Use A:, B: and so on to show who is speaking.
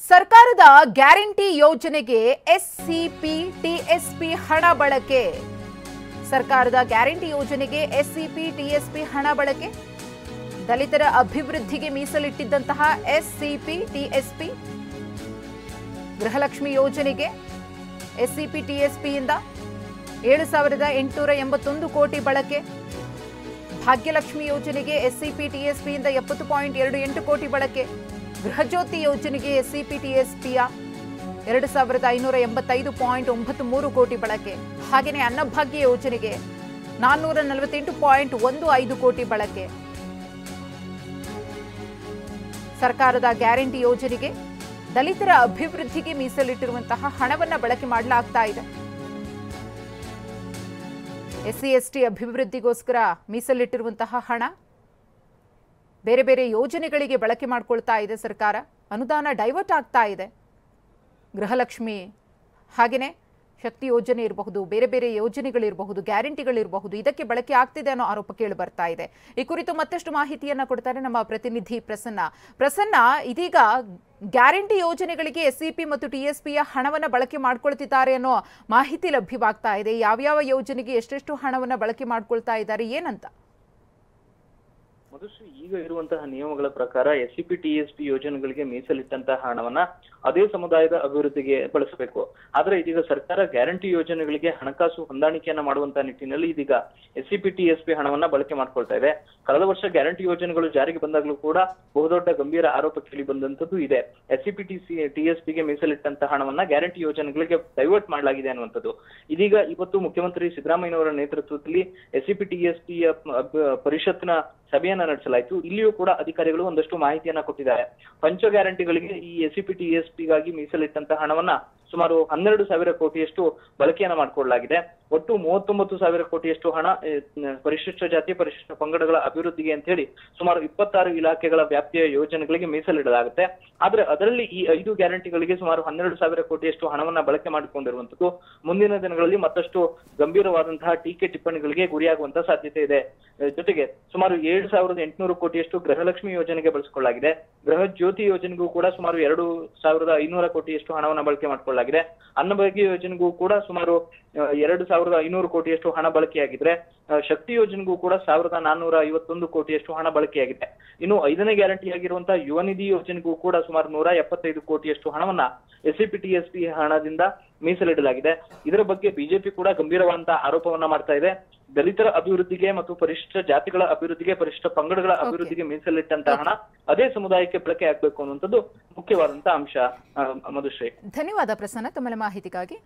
A: ಸರ್ಕಾರದ ಗ್ಯಾರಂಟಿ ಯೋಜನೆಗೆ SCP TSP ಹಣ ಬಳಕೆ. ಸರ್ಕಾರದ ಗ್ಯಾರಂಟಿ ಯೋಜನೆಗೆ ಎಸ್ಸಿಪಿ ಟಿಎಸ್ಪಿ ಹಣ ಬಳಕೆ. ದಲಿತರ ಅಭಿವೃದ್ಧಿಗೆ ಮೀಸಲಿಟ್ಟಿದ್ದಂತಹ ಎಸ್ಸಿಪಿ ಟಿಎಸ್ಪಿ ಗೃಹಲಕ್ಷ್ಮಿ ಯೋಜನೆಗೆ ಎಸ್ಸಿಪಿ ಟಿಎಸ್ಪಿಯಿಂದ 7,881 ಕೋಟಿ ಬಳಕೆ. ಭಾಗ್ಯಲಕ್ಷ್ಮಿ ಯೋಜನೆಗೆ ಎಸ್ಸಿಪಿ ಟಿಎಸ್ಪಿಯಿಂದ 70.28 ಕೋಟಿ ಬಳಕೆ. ಗೃಹಜ್ಯೋತಿ ಯೋಜನೆಗೆ ಎಸ್ಸಿಪಿ ಟಿಎಸ್ಪಿಯ 2,585.93 ಕೋಟಿ ಬಳಕೆ. ಹಾಗೆಯೇ ಅನ್ನಭಾಗ್ಯ ಯೋಜನೆಗೆ 448.15 ಕೋಟಿ ಬಳಕೆ. ಸರ್ಕಾರದ ಗ್ಯಾರಂಟಿ ಯೋಜನೆಗೆ ದಲಿತರ ಅಭಿವೃದ್ಧಿಗೆ ಮೀಸಲಿಟ್ಟಿರುವಂತಹ ಹಣವನ್ನು ಬಳಕೆ ಮಾಡಲಾಗ್ತಾ ಇದೆ. ಎಸ್ಸಿ ಎಸ್ಟಿ ಅಭಿವೃದ್ಧಿಗೋಸ್ಕರ ಮೀಸಲಿಟ್ಟಿರುವಂತಹ ಹಣ ಬೇರೆ ಬೇರೆ ಯೋಜನೆಗಳಿಗೆ ಬಳಕೆ ಮಾಡಿಕೊಳ್ತಾ ಇದೆ ಸರ್ಕಾರ. ಅನುದಾನ ಡೈವರ್ಟ್ ಆಗ್ತಾ ಇದೆ. ಗೃಹಲಕ್ಷ್ಮಿ ಹಾಗೆಯೇ ಶಕ್ತಿ ಯೋಜನೆ ಇರಬಹುದು, ಬೇರೆ ಬೇರೆ ಯೋಜನೆಗಳಿರಬಹುದು, ಗ್ಯಾರಂಟಿಗಳಿರಬಹುದು, ಇದಕ್ಕೆ ಬಳಕೆ ಆಗ್ತಿದೆ ಅನ್ನೋ ಆರೋಪ ಕೇಳಿ ಬರ್ತಾ ಇದೆ. ಈ ಕುರಿತು ಮತ್ತಷ್ಟು ಮಾಹಿತಿಯನ್ನ ಕೊಡ್ತಾರೆ ನಮ್ಮ ಪ್ರತಿನಿಧಿ ಪ್ರಸನ್ನ. ಇದೀಗ ಗ್ಯಾರಂಟಿ ಯೋಜನೆಗಳಿಗೆ ಎಸ್ಸಿಪಿ ಮತ್ತು ಟಿಎಸ್ಪಿಯ ಹಣವನ್ನು ಬಳಕೆ ಮಾಡ್ಕೊಳ್ತಿದ್ದಾರೆ ಅನ್ನೋ ಮಾಹಿತಿ ಲಭ್ಯವಾಗ್ತಾ ಇದೆ. ಯಾವ್ಯಾವ ಯೋಜನೆಗೆ ಎಷ್ಟೆಷ್ಟು ಹಣವನ್ನು ಬಳಕೆ ಮಾಡ್ಕೊಳ್ತಾ ಇದ್ದಾರೆ ಏನಂತ?
B: ಮಧುಶ್ರೀ, ಈಗ ಇರುವಂತಹ ನಿಯಮಗಳ ಪ್ರಕಾರ ಎಸ್ಸಿಪಿ ಟಿಎಸ್ಪಿ ಯೋಜನೆಗಳಿಗೆ ಮೀಸಲಿಟ್ಟಂತಹ ಹಣವನ್ನ ಅದೇ ಸಮುದಾಯದ ಅಭಿವೃದ್ಧಿಗೆ ಬಳಸಬೇಕು. ಆದ್ರೆ ಇದೀಗ ಸರ್ಕಾರ ಗ್ಯಾರಂಟಿ ಯೋಜನೆಗಳಿಗೆ ಹಣಕಾಸು ಹೊಂದಾಣಿಕೆಯನ್ನ ಮಾಡುವಂತಹ ನಿಟ್ಟಿನಲ್ಲಿ ಇದೀಗ ಎಸ್ಸಿಪಿ ಟಿಎಸ್ಪಿ ಹಣವನ್ನ ಬಳಕೆ ಮಾಡ್ಕೊಳ್ತಾ ಇದೆ. ಕಳೆದ ವರ್ಷ ಗ್ಯಾರಂಟಿ ಯೋಜನೆಗಳು ಜಾರಿಗೆ ಬಂದಾಗಲೂ ಕೂಡ ಬಹುದೊಡ್ಡ ಗಂಭೀರ ಆರೋಪ ಕೇಳಿ ಬಂದಂತದ್ದು ಇದೆ. ಎಸ್ಸಿಪಿ ಟಿಎಸ್ಪಿಗೆ ಮೀಸಲಿಟ್ಟಂತಹ ಹಣವನ್ನ ಗ್ಯಾರಂಟಿ ಯೋಜನೆಗಳಿಗೆ ಡೈವರ್ಟ್ ಮಾಡಲಾಗಿದೆ ಅನ್ನುವಂಥದ್ದು. ಇದೀಗ ಇವತ್ತು ಮುಖ್ಯಮಂತ್ರಿ ಸಿದ್ದರಾಮಯ್ಯನವರ ನೇತೃತ್ವದಲ್ಲಿ ಎಸ್ಸಿಪಿ ಟಿಎಸ್ಪಿಯ ಪರಿಷತ್ನ ಸಭೆಯನ್ನ ನಡೆಸಲಾಯಿತು. ಇಲ್ಲಿಯೂ ಕೂಡ ಅಧಿಕಾರಿಗಳು ಒಂದಷ್ಟು ಮಾಹಿತಿಯನ್ನ ಕೊಟ್ಟಿದ್ದಾರೆ. ಪಂಚ ಗ್ಯಾರಂಟಿಗಳಿಗೆ ಈ ಎಸ್ಸಿಪಿ ಟಿಎಸ್ಪಿಗಾಗಿ ಮೀಸಲಿಟ್ಟಂತಹ ಹಣವನ್ನ ಸುಮಾರು 12,000 ಕೋಟಿಯಷ್ಟು ಬಳಕೆಯನ್ನ ಮಾಡಿಕೊಳ್ಳಲಾಗಿದೆ. ಒಟ್ಟು 39,000 ಕೋಟಿಯಷ್ಟು ಹಣ ಪರಿಶಿಷ್ಟ ಜಾತಿ ಪರಿಶಿಷ್ಟ ಪಂಗಡಗಳ ಅಭಿವೃದ್ಧಿಗೆ ಅಂತ ಹೇಳಿ ಸುಮಾರು 26 ಇಲಾಖೆಗಳ ವ್ಯಾಪ್ತಿಯ ಯೋಜನೆಗಳಿಗೆ ಮೀಸಲಿಡಲಾಗುತ್ತೆ. ಆದ್ರೆ ಅದರಲ್ಲಿ ಈ 5 ಗ್ಯಾರಂಟಿಗಳಿಗೆ ಸುಮಾರು 12,000 ಕೋಟಿಯಷ್ಟು ಹಣವನ್ನ ಬಳಕೆ ಮಾಡಿಕೊಂಡಿರುವಂತದ್ದು ಮುಂದಿನ ದಿನಗಳಲ್ಲಿ ಮತ್ತಷ್ಟು ಗಂಭೀರವಾದಂತಹ ಟೀಕೆ ಟಿಪ್ಪಣಿಗಳಿಗೆ ಗುರಿಯಾಗುವಂತಹ ಸಾಧ್ಯತೆ ಇದೆ. ಜೊತೆಗೆ ಸುಮಾರು 7,800 ಕೋಟಿಯಷ್ಟು ಗೃಹಲಕ್ಷ್ಮಿ ಯೋಜನೆಗೆ ಬಳಸಿಕೊಳ್ಳಲಾಗಿದೆ. ಗೃಹ ಜ್ಯೋತಿ ಯೋಜನೆಗೂ ಕೂಡ ಸುಮಾರು 2,500 ಕೋಟಿಯಷ್ಟು ಹಣವನ್ನ ಬಳಕೆ ಮಾಡಿಕೊಳ್ಳಲಾಗಿದೆ. ಅನ್ನಭಾಗ್ಯ ಯೋಜನೆಗೂ ಕೂಡ ಸುಮಾರು 2,500 ಕೋಟಿಯಷ್ಟು ಹಣ ಬಳಕೆಯಾಗಿದ್ರೆ ಶಕ್ತಿ ಯೋಜನೆಗೂ ಕೂಡ 1,451 ಕೋಟಿಯಷ್ಟು ಹಣ ಬಳಕೆಯಾಗಿದೆ. ಇನ್ನು 5ನೇ ಗ್ಯಾರಂಟಿ ಆಗಿರುವಂತಹ ಯುವ ನಿಧಿ ಯೋಜನೆಗೂ ಕೂಡ ಸುಮಾರು 175 ಕೋಟಿಯಷ್ಟು ಹಣವನ್ನ ಎಸ್ಸಿಪಿ ಟಿಎಸ್ಪಿ ಹಣದಿಂದ ಮೀಸಲಿಡಲಾಗಿದೆ. ಇದರ ಬಗ್ಗೆ ಬಿಜೆಪಿ ಕೂಡ ಗಂಭೀರವಾದಂತಹ ಆರೋಪವನ್ನ ಮಾಡ್ತಾ ಇದೆ. ದಲಿತರ ಅಭಿವೃದ್ಧಿಗೆ ಮತ್ತು ಪರಿಶಿಷ್ಟ ಜಾತಿಗಳ ಅಭಿವೃದ್ಧಿಗೆ ಪರಿಶಿಷ್ಟ ಪಂಗಡಗಳ ಅಭಿವೃದ್ಧಿಗೆ ಮೀಸಲಿಟ್ಟಂತಹ ಹಣ ಅದೇ ಸಮುದಾಯಕ್ಕೆ ಬಳಕೆ ಆಗ್ಬೇಕು ಅನ್ನುವಂಥದ್ದು ಮುಖ್ಯವಾದಂತಹ ಅಂಶ. ಮಧುಶ್ರೀ,
A: ಧನ್ಯವಾದ ಪ್ರಸನ್ನ ತಮ್ಮ ಮಾಹಿತಿಗಾಗಿ.